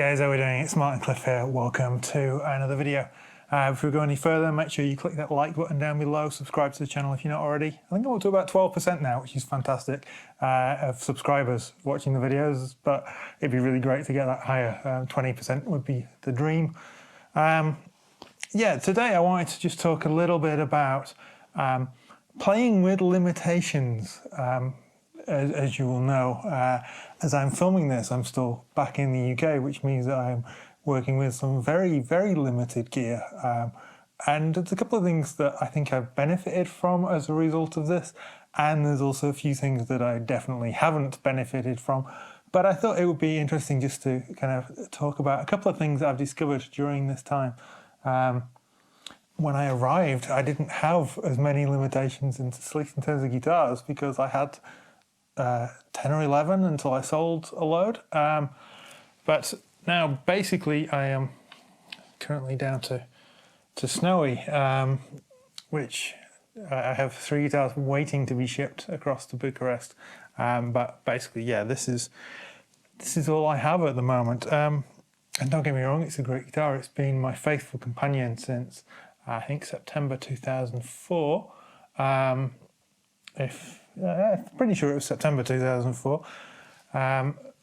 guys, how are we doing? It's Martin Cliffe here. Welcome to another video. Before we go any further, make sure you click that like button down below, subscribe to the channel if you're not already. I think I'm up to about 12% now, which is fantastic, of subscribers watching the videos, but it'd be really great to get that higher. 20% would be the dream. Yeah, today I wanted to just talk a little bit about playing with limitations. As you will know, as I'm filming this, I'm still back in the UK, which means that I'm working with some very, very limited gear. And there's a couple of things that I think I've benefited from as a result of this, and there's also a few things that I definitely haven't benefited from. But I thought it would be interesting just to kind of talk about a couple of things that I've discovered during this time. When I arrived, I didn't have as many limitations, at least in terms of guitars, because I had 10 or 11 until I sold a load. But now basically I am currently down to Snowy, which I have 3 guitars waiting to be shipped across to Bucharest. But basically, yeah, this is all I have at the moment. And don't get me wrong, it's a great guitar. It's been my faithful companion since I think September 2004. I'm pretty sure it was September 2004,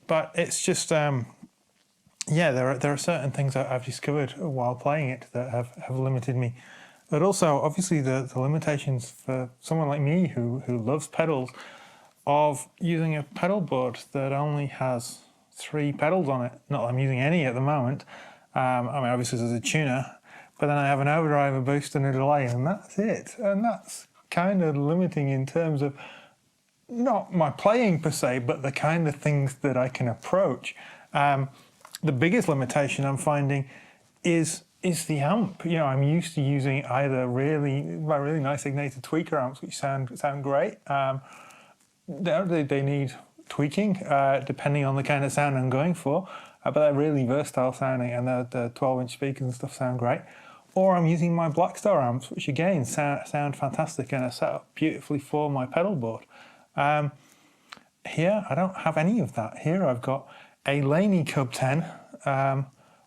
but it's just yeah, there are certain things that I've discovered while playing it that have limited me, but also obviously the limitations for someone like me who loves pedals, of using a pedal board that only has 3 pedals on it. Not that I'm using any at the moment. I mean, obviously there's a tuner, but then I have an overdrive, a boost, and a delay, and that's it. And that's kind of limiting in terms of not my playing per se, but the kind of things that I can approach. The biggest limitation I'm finding is the amp. You know, I'm used to using either really nice Ignator tweaker amps, which sound great. They need tweaking depending on the kind of sound I'm going for, but they're really versatile sounding, and the 12-inch speakers and stuff sound great. Or I'm using my Blackstar amps, which again sound fantastic and are set up beautifully for my pedal board. Here I don't have any of that. Here I've got a Laney Cub 10,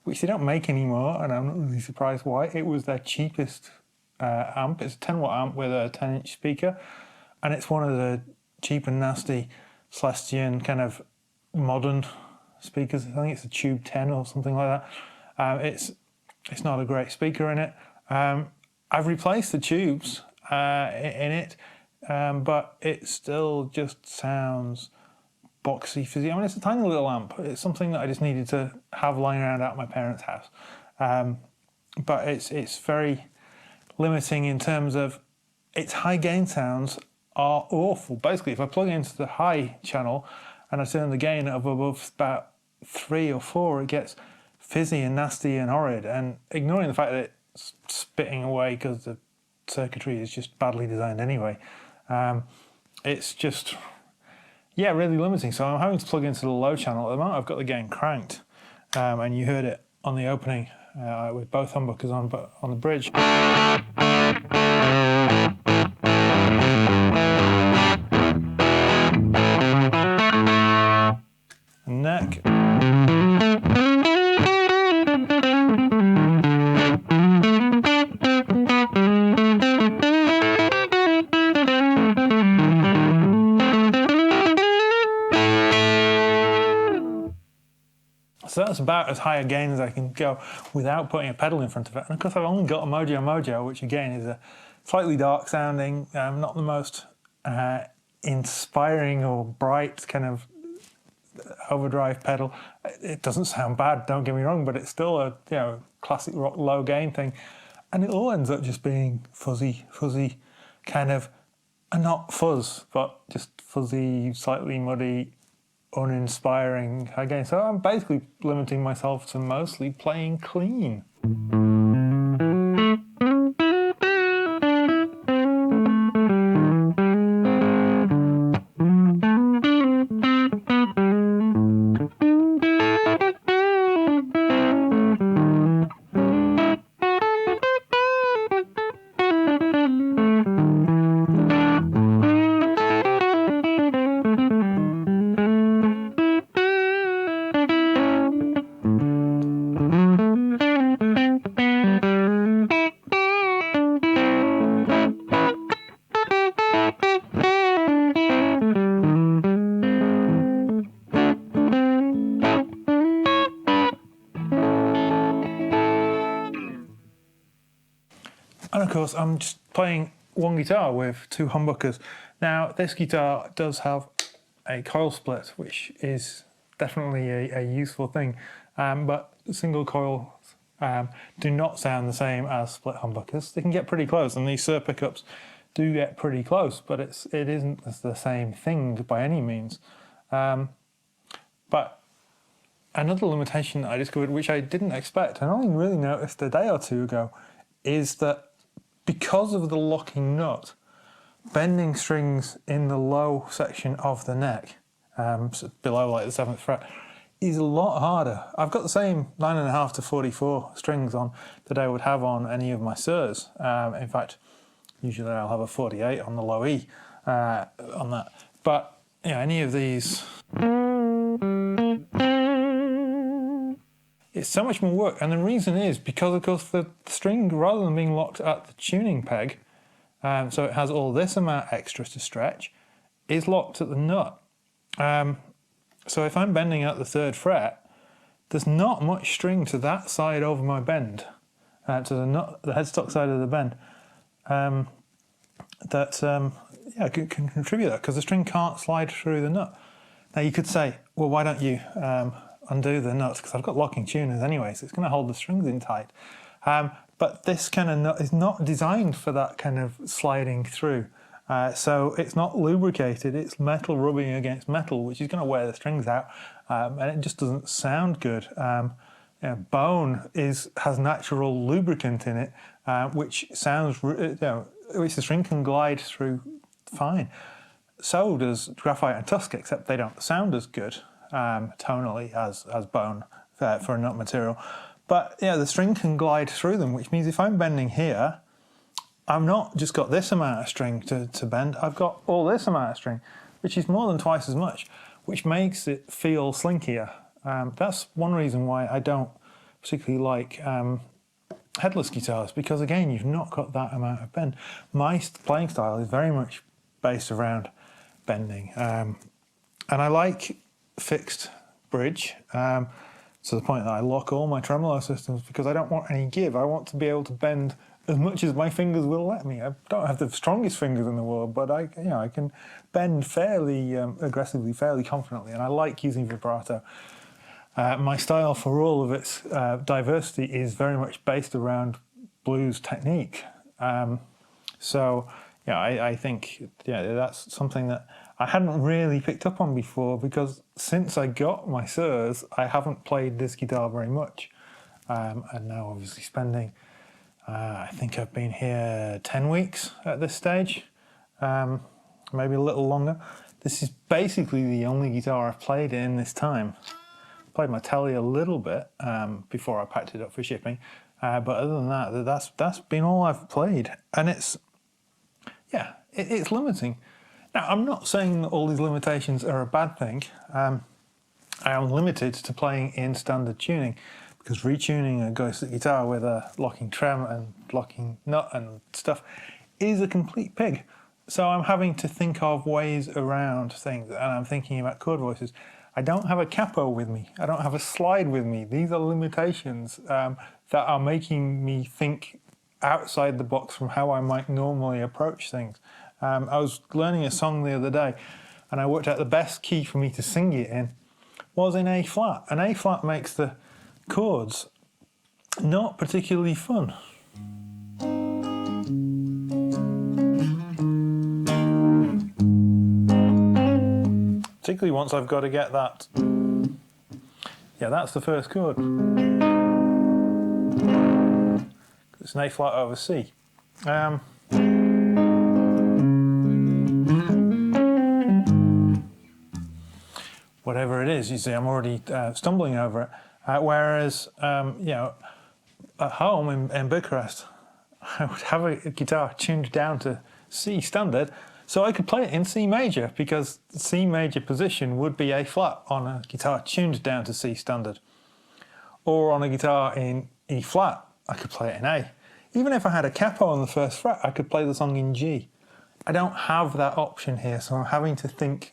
which they don't make anymore, and I'm not really surprised why. It was their cheapest amp. It's a 10-watt amp with a 10-inch speaker, and it's one of the cheap and nasty Celestion kind of modern speakers. I think it's a Tube 10 or something like that. It's not a great speaker in it. I've replaced the tubes in it, but it still just sounds boxy, fizzy. I mean, it's a tiny little amp. It's something that I just needed to have lying around at my parents' house. But it's very limiting in terms of its high gain sounds are awful. Basically, if I plug into the high channel and I turn the gain up above about 3 or 4, it gets fizzy and nasty and horrid, and ignoring the fact that it's spitting away because the circuitry is just badly designed anyway. It's just, yeah, really limiting. So I'm having to plug into the low channel. At the moment I've got the gain cranked, and you heard it on the opening with both humbuckers on the bridge. Neck. So that's about as high a gain as I can go without putting a pedal in front of it. And of course I've only got a Mojo Mojo, which again is a slightly dark sounding, not the most inspiring or bright kind of overdrive pedal. It doesn't sound bad, don't get me wrong, but it's still a classic rock low gain thing. And it all ends up just being fuzzy kind of, not fuzz, but just fuzzy, slightly muddy, uninspiring high gain. So I'm basically limiting myself to mostly playing clean. And of course, I'm just playing one guitar with two humbuckers. Now, this guitar does have a coil split, which is definitely a useful thing, but single coils do not sound the same as split humbuckers. They can get pretty close, and these Sir pickups do get pretty close, but it isn't the same thing by any means. But another limitation that I discovered, which I didn't expect, and only really noticed a day or two ago, is that because of the locking nut, bending strings in the low section of the neck, so below like the 7th fret, is a lot harder. I've got the same 9.5 to 44 strings on that I would have on any of my Sirs. In fact, usually I'll have a 48 on the low E on that. But you know, any of these, it's so much more work. And the reason is because, of course, the string, rather than being locked at the tuning peg, so it has all this amount extra to stretch, is locked at the nut. So if I'm bending at the 3rd fret, there's not much string to that side of my bend, to the headstock side of the bend, that can contribute that, because the string can't slide through the nut. Now you could say, well, why don't you undo the nuts, because I've got locking tuners anyway, so it's going to hold the strings in tight. But this kind of nut is not designed for that kind of sliding through. So it's not lubricated, it's metal rubbing against metal, which is going to wear the strings out, and it just doesn't sound good. Bone has natural lubricant in it, which sounds, which the string can glide through fine. So does graphite and tusk, except they don't sound as good tonally as bone for a nut material. But yeah, the string can glide through them, which means if I'm bending here, I've not just got this amount of string to bend, I've got all this amount of string, which is more than twice as much, which makes it feel slinkier. That's one reason why I don't particularly like headless guitars, because again, you've not got that amount of bend. My playing style is very much based around bending, and I like fixed bridge to the point that I lock all my tremolo systems, because I don't want any give. I want to be able to bend as much as my fingers will let me. I don't have the strongest fingers in the world, but I can bend fairly aggressively, fairly confidently, and I like using vibrato. My style, for all of its diversity, is very much based around blues technique. So yeah, I think that's something that I hadn't really picked up on before, because since I got my Sirs, I haven't played this guitar very much, and now obviously spending. I think I've been here 10 weeks at this stage, maybe a little longer. This is basically the only guitar I've played in this time. Played my Telly a little bit before I packed it up for shipping, but other than that, that's been all I've played, and it's limiting. Now, I'm not saying that all these limitations are a bad thing. I am limited to playing in standard tuning, because retuning a acoustic guitar with a locking trem and locking nut and stuff is a complete pig. So I'm having to think of ways around things, and I'm thinking about chord voices. I don't have a capo with me. I don't have a slide with me. These are limitations that are making me think outside the box from how I might normally approach things. I was learning a song the other day, and I worked out the best key for me to sing it in was in A flat. And A flat makes the chords not particularly fun. Particularly once I've got to get that. Yeah, that's the first chord. It's an A flat over C. Whatever it is, you see, I'm already stumbling over it. Whereas, at home in Bucharest, I would have a guitar tuned down to C standard, so I could play it in C major, because the C major position would be A flat on a guitar tuned down to C standard. Or on a guitar in E flat, I could play it in A. Even if I had a capo on the 1st fret, I could play the song in G. I don't have that option here, so I'm having to think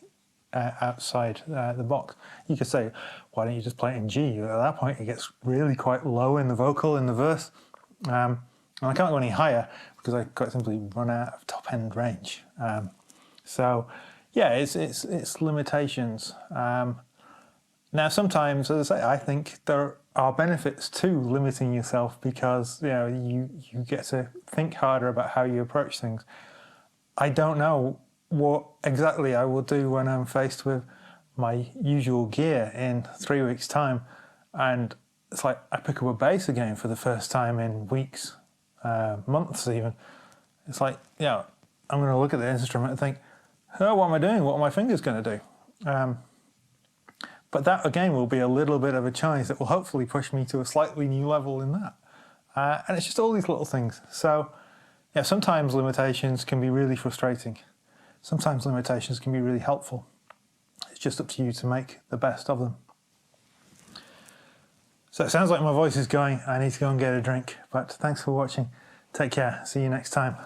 outside the box. You could say, why don't you just play it in G? At that point, it gets really quite low in the vocal, in the verse. And I can't go any higher, because I quite simply run out of top end range. So yeah, it's limitations. Now sometimes, as I say, I think there are benefits to limiting yourself because you get to think harder about how you approach things. I don't know what exactly I will do when I'm faced with my usual gear in 3 weeks' time, and it's like I pick up a bass again for the first time in weeks, months even. It's like, I'm going to look at the instrument and think, oh, what am I doing? What are my fingers going to do? But that, again, will be a little bit of a challenge that will hopefully push me to a slightly new level in that. And it's just all these little things. So, sometimes limitations can be really frustrating. Sometimes limitations can be really helpful. It's just up to you to make the best of them. So it sounds like my voice is going. I need to go and get a drink. But thanks for watching. Take care. See you next time.